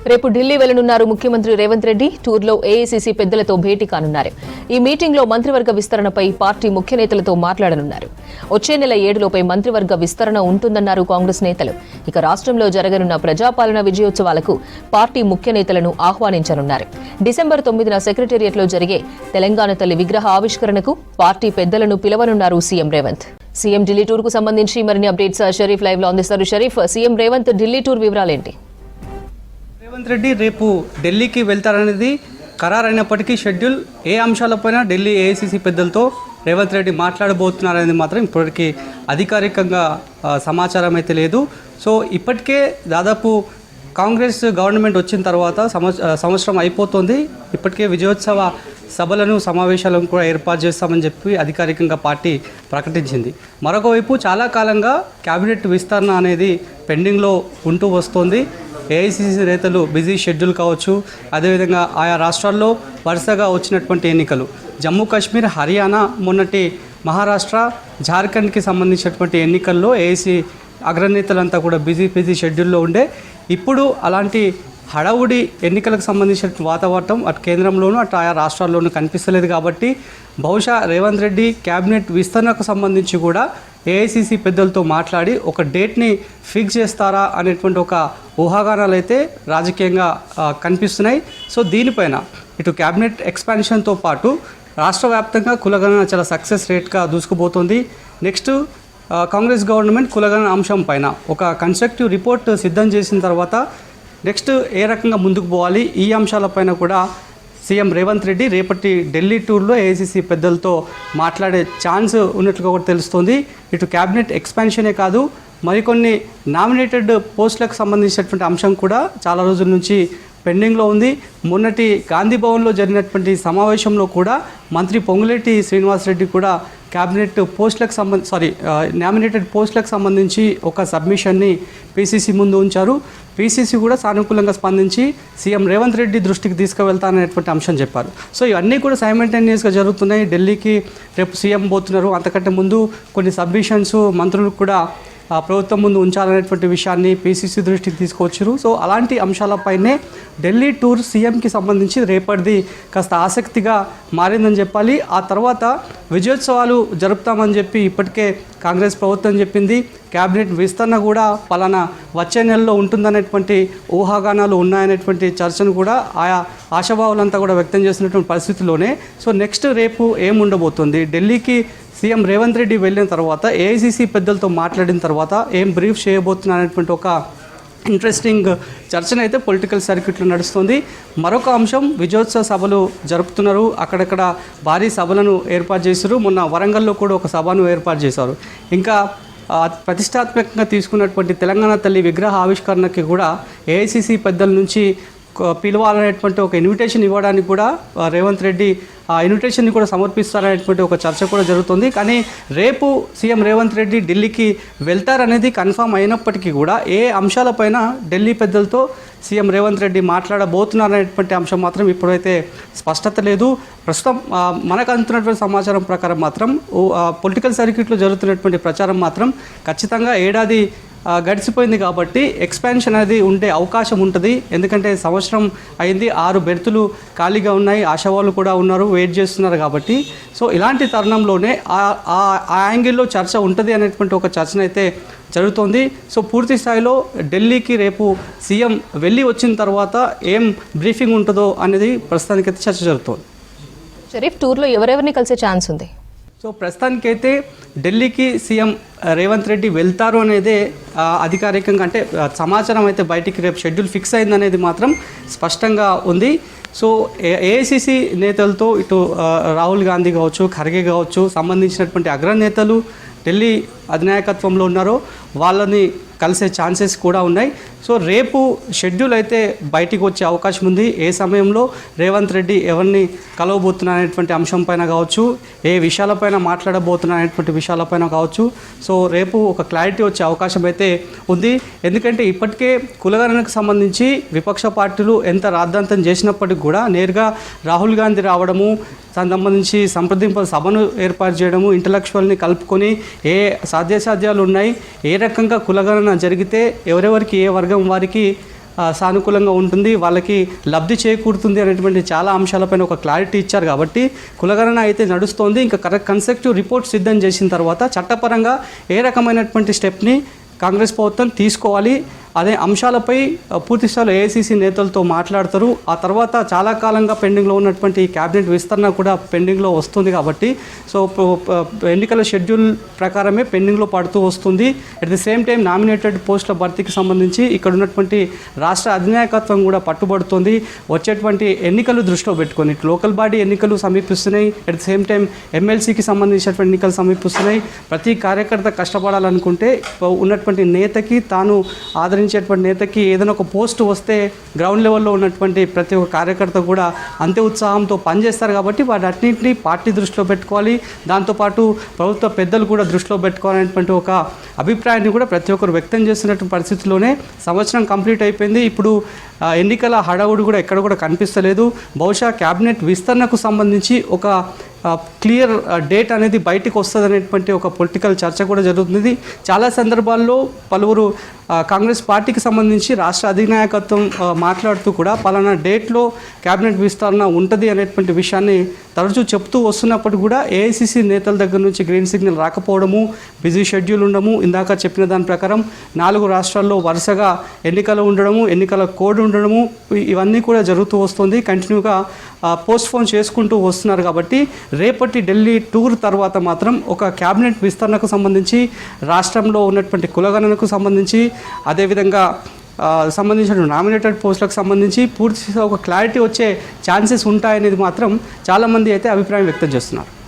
రేపు ఢిల్లీ వెళ్లనున్నారు ముఖ్యమంత్రి రేవంత్ రెడ్డి. టూర్లో ఏఐసీసీ పెద్దలతో భేటీ కానున్నారు. ఈ మీటింగ్లో మంత్రివర్గ విస్తరణపై పార్టీ ముఖ్య నేతలతో మాట్లాడనున్నారు. వచ్చే నెల 7లోపై మంత్రివర్గ విస్తరణ ఉంటుందన్నారు కాంగ్రెస్ నేతలు. ఇక రాష్ట్రంలో జరగనున్న ప్రజాపాలన విజయోత్సవాలకు పార్టీ ముఖ్య నేతలను ఆహ్వానించనున్నారు. డిసెంబర్ 9న సెక్రటేరియట్లో జరిగే తెలంగాణ తల్లి విగ్రహ ఆవిష్కరణకు పార్టీ పెద్దలను పిలవనున్నారు CM Revanth. CM Delhi tour కు సంబంధించి మరిన్ని అప్డేట్స్ షరీఫ్ లైవ్ లో అందిస్తారు. షరీఫ్, సీఎం రేవంత్ ఢిల్లీ టూర్ వివరాలేంటి? రేవంత్ రెడ్డి రేపు ఢిల్లీకి వెళ్తారనేది ఖరారైనప్పటికీ షెడ్యూల్ ఏ అంశాలపైన ఢిల్లీ ఏఐసీసీ పెద్దలతో రేవంత్ రెడ్డి మాట్లాడబోతున్నారనేది మాత్రం ఇప్పటికీ అధికారికంగా సమాచారం అయితే లేదు. సో ఇప్పటికే దాదాపు కాంగ్రెస్ గవర్నమెంట్ వచ్చిన తర్వాత సంవత్సరం అయిపోతుంది. ఇప్పటికే విజయోత్సవ సభలను సమావేశాలను కూడా ఏర్పాటు చేస్తామని చెప్పి అధికారికంగా పార్టీ ప్రకటించింది. మరొకవైపు చాలా కాలంగా క్యాబినెట్ విస్తరణ అనేది పెండింగ్లో ఉంటూ వస్తుంది. ఏఐసీసీ నేతలు బిజీ షెడ్యూల్ కావచ్చు, అదేవిధంగా ఆయా రాష్ట్రాల్లో వరుసగా వచ్చినటువంటి ఎన్నికలు, జమ్మూ కాశ్మీర్, హర్యానా, మొన్నటి మహారాష్ట్ర, జార్ఖండ్కి సంబంధించినటువంటి ఎన్నికల్లో ఏఐసీ అగ్రనేతలంతా కూడా బిజీ షెడ్యూల్లో ఉండే ఇప్పుడు అలాంటి హడావుడి ఎన్నికలకు సంబంధించిన వాతావరణం అటు కేంద్రంలోనూ అటు ఆయా రాష్ట్రాల్లోనూ కనిపిస్తలేదు. కాబట్టి బహుశా రేవంత్ రెడ్డి క్యాబినెట్ విస్తరణకు సంబంధించి కూడా ఏఐసీసీ పెద్దలతో మాట్లాడి ఒక డేట్ని ఫిక్స్ చేస్తారా అనేటువంటి ఒక ఊహాగానాలు అయితే రాజకీయంగా కనిపిస్తున్నాయి. సో దీనిపైన ఇటు క్యాబినెట్ ఎక్స్పాన్షన్తో పాటు రాష్ట్ర వ్యాప్తంగా కులగణన చాలా సక్సెస్ రేట్గా దూసుకుపోతుంది. నెక్స్ట్ కాంగ్రెస్ గవర్నమెంట్ కులగణన అంశం పైన ఒక కన్స్ట్రక్టివ్ రిపోర్ట్ సిద్ధం చేసిన తర్వాత నెక్స్ట్ ఏ రకంగా ముందుకు పోవాలి, ఈ అంశాలపైన కూడా సీఎం రేవంత్ రెడ్డి రేపటి ఢిల్లీ టూర్లో ఏఐసీసీ పెద్దలతో మాట్లాడే ఛాన్స్ ఉన్నట్లుగా కూడా తెలుస్తోంది. ఇటు క్యాబినెట్ ఎక్స్పాన్షనే కాదు, మరికొన్ని నామినేటెడ్ పోస్టులకు సంబంధించినటువంటి అంశం కూడా చాలా రోజుల నుంచి పెండింగ్లో ఉంది. మొన్నటి గాంధీ భవన్లో జరిగినటువంటి సమావేశంలో కూడా మంత్రి పొంగులేటి శ్రీనివాసరెడ్డి కూడా క్యాబినెట్ పోస్టులకు నామినేటెడ్ పోస్టులకు సంబంధించి ఒక సబ్మిషన్ని పీసీసీ ముందు ఉంచారు. పీసీసీ కూడా సానుకూలంగా స్పందించి సీఎం రేవంత్ రెడ్డి దృష్టికి తీసుకువెళ్తాననేటువంటి అంశం చెప్పారు. సో ఇవన్నీ కూడా సైమల్టేనియస్గా జరుగుతున్నాయి. ఢిల్లీకి రేపు సీఎం పోతున్నారు. అంతకంటే ముందు కొన్ని సబ్మిషన్స్ మంత్రులకు కూడా ప్రభుత్వం ముందు ఉంచాలనేటువంటి విషయాన్ని పీసీసీ దృష్టికి తీసుకొచ్చారు. సో అలాంటి అంశాలపైనే ఢిల్లీ టూర్ సీఎంకి సంబంధించి రేపటిది కాస్త ఆసక్తిగా మారిందని చెప్పాలి. ఆ తర్వాత విజయోత్సవాలు జరుపుతామని చెప్పి ఇప్పటికే కాంగ్రెస్ ప్రభుత్వం చెప్పింది. క్యాబినెట్ విస్తరణ కూడా పలానా వచ్చే నెలలో ఉంటుందనేటువంటి ఊహాగానాలు ఉన్నాయనేటువంటి చర్చను కూడా ఆయా ఆశాభావులంతా కూడా వ్యక్తం చేసినటువంటి పరిస్థితిలోనే సో నెక్స్ట్ రేపు ఏముండబోతుంది, ఢిల్లీకి సీఎం రేవంత్ రెడ్డి వెళ్ళిన తర్వాత ఏఐసీసీ పెద్దలతో మాట్లాడిన తర్వాత ఏం బ్రీఫ్ చేయబోతున్నటువంటి ఒక ఇంట్రెస్టింగ్ చర్చన అయితే పొలిటికల్ సర్క్యూట్లో నడుస్తుంది. మరొక అంశం, విజయోత్సవ సభలు జరుపుతున్నారు. అక్కడక్కడ భారీ సభలను ఏర్పాటు చేశారు. మొన్న వరంగల్లో కూడా ఒక సభను ఏర్పాటు చేశారు. ఇంకా ప్రతిష్టాత్మకంగా తీసుకున్నటువంటి తెలంగాణ తల్లి విగ్రహ ఆవిష్కరణకి కూడా ఏఐసీసీ పెద్దల నుంచి పిలవాలనేటువంటి ఒక ఇన్విటేషన్ ఇవ్వడానికి కూడా రేవంత్ రెడ్డి ఆ ఇన్విటేషన్ని కూడా సమర్పిస్తారనేటువంటి ఒక చర్చ కూడా జరుగుతుంది. కానీ రేపు సీఎం రేవంత్ రెడ్డి ఢిల్లీకి వెళ్తారనేది కన్ఫామ్ అయినప్పటికీ కూడా ఏ అంశాలపైన ఢిల్లీ పెద్దలతో సీఎం రేవంత్ రెడ్డి మాట్లాడబోతున్నారనేటువంటి అంశం మాత్రం ఇప్పుడైతే స్పష్టత లేదు. ప్రస్తుతం మనకు అందుతున్నటువంటి సమాచారం ప్రకారం మాత్రం పొలిటికల్ సర్క్యూట్లో జరుగుతున్నటువంటి ప్రచారం మాత్రం ఖచ్చితంగా ఏడాది గడిచిపోయింది కాబట్టి ఎక్స్పాన్షన్ అనేది ఉండే అవకాశం ఉంటుంది. ఎందుకంటే సంవత్సరం అయింది, 6 బెర్తులు ఖాళీగా ఉన్నాయి, ఆశావాళ్ళు కూడా ఉన్నారు, వెయిట్ చేస్తున్నారు కాబట్టి సో ఇలాంటి తరుణంలోనే ఆ యాంగిల్లో చర్చ ఉంటుంది అనేటువంటి ఒక చర్చనైతే జరుగుతోంది. సో పూర్తి స్థాయిలో ఢిల్లీకి రేపు సీఎం వెళ్ళి వచ్చిన తర్వాత ఏం బ్రీఫింగ్ ఉంటుందో అనేది ప్రస్తుతానికైతే చర్చ జరుగుతోంది. షరీఫ్, టూర్లో ఎవరెవరిని కలిసే ఛాన్స్ ఉంది? సో ప్రస్తుతానికైతే ఢిల్లీకి సీఎం రేవంత్ రెడ్డి వెళ్తారు అనేదే అధికారికంగా అంటే సమాచారం అయితే బయటికి రేపు షెడ్యూల్ ఫిక్స్ అయిందనేది మాత్రం స్పష్టంగా ఉంది. సో ఏఐసీసీ నేతలతో ఇటు రాహుల్ గాంధీ కావచ్చు, ఖర్గే కావచ్చు, సంబంధించినటువంటి అగ్రనేతలు ఢిల్లీ అధినాయకత్వంలో ఉన్నారో వాళ్ళని కలిసే ఛాన్సెస్ కూడా ఉన్నాయి. సో రేపు షెడ్యూల్ అయితే బయటికి వచ్చే అవకాశం ఉంది. ఏ సమయంలో రేవంత్ రెడ్డి ఎవరిని కలవబోతున్నారనేటువంటి అంశం పైన కావచ్చు, ఏ విషయాలపైన మాట్లాడబోతున్నారనేటువంటి విషయాలపైన కావచ్చు. సో రేపు ఒక క్లారిటీ వచ్చే అవకాశం అయితే ఉంది. ఎందుకంటే ఇప్పటికే కులగణనకు సంబంధించి విపక్ష పార్టీలు ఎంత రాద్ధాంతం చేసినప్పటికీ కూడా నేరుగా రాహుల్ గాంధీ రావడము, దానికి సంబంధించి సంప్రదింపుల సభను ఏర్పాటు చేయడము, ఇంటలెక్చువల్ని కలుపుకొని ఏ సాధ్యాసాధ్యాలు ఉన్నాయి, ఏ రకంగా కులగణన జరిగితే ఎవరెవరికి ఏ వర్గం వారికి సానుకూలంగా ఉంటుంది, వాళ్ళకి లబ్ధి చేకూరుతుంది అనేటువంటి చాలా అంశాలపైన ఒక క్లారిటీ ఇచ్చారు. కాబట్టి కులగణన అయితే నడుస్తోంది. ఇంకా కన్స్ట్రక్టివ్ రిపోర్ట్ సిద్ధం చేసిన తర్వాత చట్టపరంగా ఏ రకమైనటువంటి స్టెప్ని కాంగ్రెస్ ప్రభుత్వం తీసుకోవాలి అదే అంశాలపై పూర్తి స్థాయిలో ఏఐసీసీ నేతలతో మాట్లాడతారు. ఆ తర్వాత చాలా కాలంగా పెండింగ్లో ఉన్నటువంటి క్యాబినెట్ విస్తరణ కూడా పెండింగ్లో వస్తుంది. కాబట్టి సో ఎన్నికల షెడ్యూల్ ప్రకారమే పెండింగ్లో పడుతూ వస్తుంది. At the same time nominated పోస్టుల భర్తీకి సంబంధించి ఇక్కడ ఉన్నటువంటి రాష్ట్ర అధినాయకత్వం కూడా పట్టుబడుతుంది. వచ్చేటువంటి ఎన్నికలు దృష్టిలో పెట్టుకొని లోకల్ బాడీ ఎన్నికలు సమీపిస్తున్నాయి. అట్ ది సేమ్ టైం ఎమ్మెల్సీకి సంబంధించినటువంటి ఎన్నికలు సమీపిస్తున్నాయి. ప్రతి కార్యకర్త కష్టపడాలనుకుంటే ఉన్నటువంటి నేతకి తాను ఆదరించేటువంటి నేతకి ఏదైనా ఒక పోస్ట్ వస్తే గ్రౌండ్ లెవెల్లో ఉన్నటువంటి ప్రతి ఒక్క కార్యకర్త కూడా అంతే ఉత్సాహంతో పనిచేస్తారు. కాబట్టి వాటన్నింటినీ పార్టీ దృష్టిలో పెట్టుకోవాలి, దాంతోపాటు ప్రభుత్వ పెద్దలు కూడా దృష్టిలో పెట్టుకోవాలనేటువంటి ఒక అభిప్రాయాన్ని కూడా ప్రతి ఒక్కరు వ్యక్తం చేస్తున్నటువంటి పరిస్థితిలోనే సంవత్సరం కంప్లీట్ అయిపోయింది. ఇప్పుడు ఎన్నికల హడావుడి కూడా ఎక్కడ కూడా కనిపిస్తలేదు. బహుశా క్యాబినెట్ విస్తరణకు సంబంధించి ఒక క్లియర్ డేట్ అనేది బయటకు వస్తుంది అనేటువంటి ఒక పొలిటికల్ చర్చ కూడా జరుగుతుంది. చాలా సందర్భాల్లో పలువురు కాంగ్రెస్ పార్టీకి సంబంధించి రాష్ట్ర అధినాయకత్వం మాట్లాడుతూ కూడా పలానా డేట్లో క్యాబినెట్ విస్తరణ ఉంటుంది అనేటువంటి విషయాన్ని తరచూ చెప్తూ వస్తున్నప్పటికీ కూడా ఏఐసీసీ నేతల దగ్గర నుంచి గ్రీన్ సిగ్నల్ రాకపోవడము, బిజీ షెడ్యూల్ ఉండడము, ఇందాక చెప్పిన దాని ప్రకారం 4 రాష్ట్రాల్లో వరుసగా ఎన్నికలు ఉండడము, ఎన్నికల కోడ్ ఉండడము, ఇవన్నీ కూడా జరుగుతూ వస్తుంది. కంటిన్యూగా పోస్ట్పోన్ చేసుకుంటూ వస్తున్నారు. కాబట్టి రేపటి ఢిల్లీ టూర్ తర్వాత మాత్రం ఒక క్యాబినెట్ విస్తరణకు సంబంధించి, రాష్ట్రంలో ఉన్నటువంటి కులగణనకు సంబంధించి, అదేవిధంగా సంబంధించిన నామినేటెడ్ పోస్టులకు సంబంధించి పూర్తి ఒక క్లారిటీ వచ్చే ఛాన్సెస్ ఉంటాయనేది మాత్రం చాలామంది అయితే అభిప్రాయం వ్యక్తం చేస్తున్నారు.